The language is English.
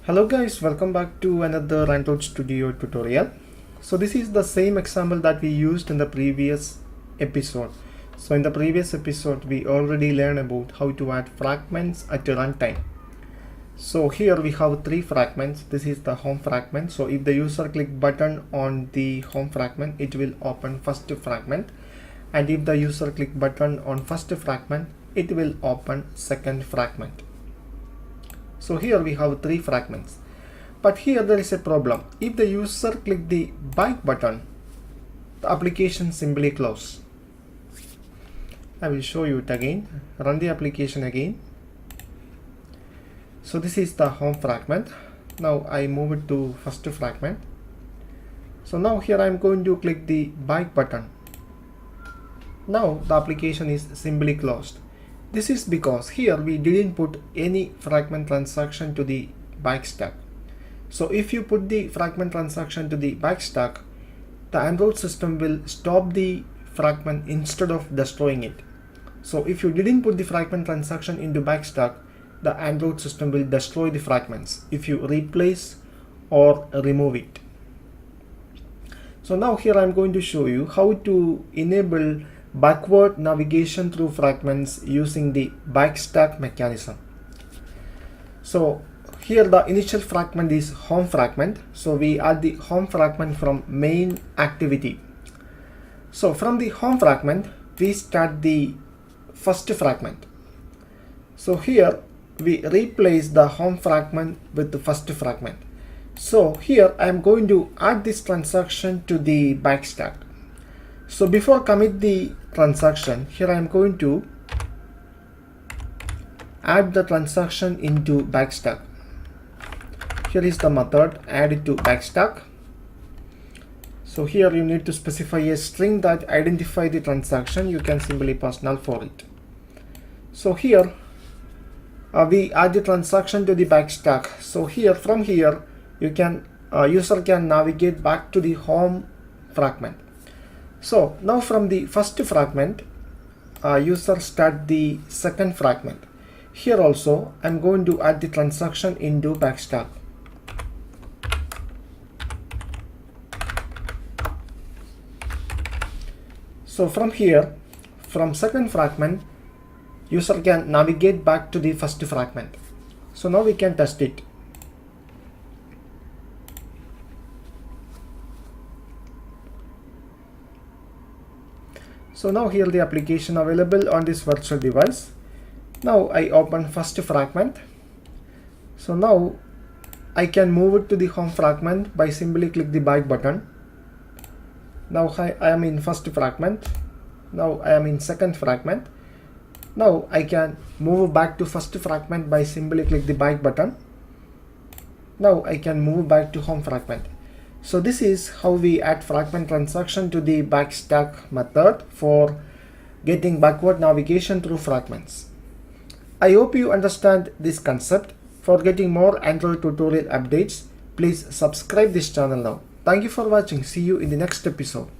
Hello guys, welcome back to another Android Studio tutorial. So this is the same example that we used in the previous episode. So in the previous episode we already learned about how to add fragments at runtime. So here we have three fragments. This is the home fragment. So if the user click button on the home fragment, it will open first fragment, and if the user click button on first fragment, it will open second fragment. So here we have three fragments, but here there is a problem. If the user click the back button, the application simply close. I will show you it again. Run the application again. So this is the home fragment. Now I move it to first fragment. So now here I am going to click the back button. Now the application is simply closed. This is because here we didn't put any fragment transaction to the backstack. So if you put the fragment transaction to the backstack, the Android system will stop the fragment instead of destroying it. So if you didn't put the fragment transaction into backstack, the Android system will destroy the fragments if you replace or remove it. So now here I'm going to show you how to enable backward navigation through fragments using the backstack mechanism. So here the initial fragment is home fragment. So we add the home fragment from main activity. So from the home fragment, we start the first fragment. So here we replace the home fragment with the first fragment. So here I am going to add this transaction to the backstack. So before commit the transaction, here I am going to add the transaction into backstack. Here is the method, add it to backstack. So here you need to specify a string that identify the transaction. You can simply pass null for it. So here we add the transaction to the backstack. So here from here you can user can navigate back to the home fragment. So now from the first fragment, user start the second fragment. Here also I'm going to add the transaction into backstack. So from here, from second fragment, user can navigate back to the first fragment. So now we can test it. So now here the application available on this virtual device. Now I open first fragment. So now I can move it to the home fragment by simply click the back button. Now I am in first fragment. Now I am in second fragment. Now I can move back to first fragment by simply click the back button. Now I can move back to home fragment. So this is how we add fragment transaction to the backstack method for getting backward navigation through fragments. I hope you understand this concept. For getting more Android tutorial updates, please subscribe this channel now. Thank you for watching. See you in the next episode.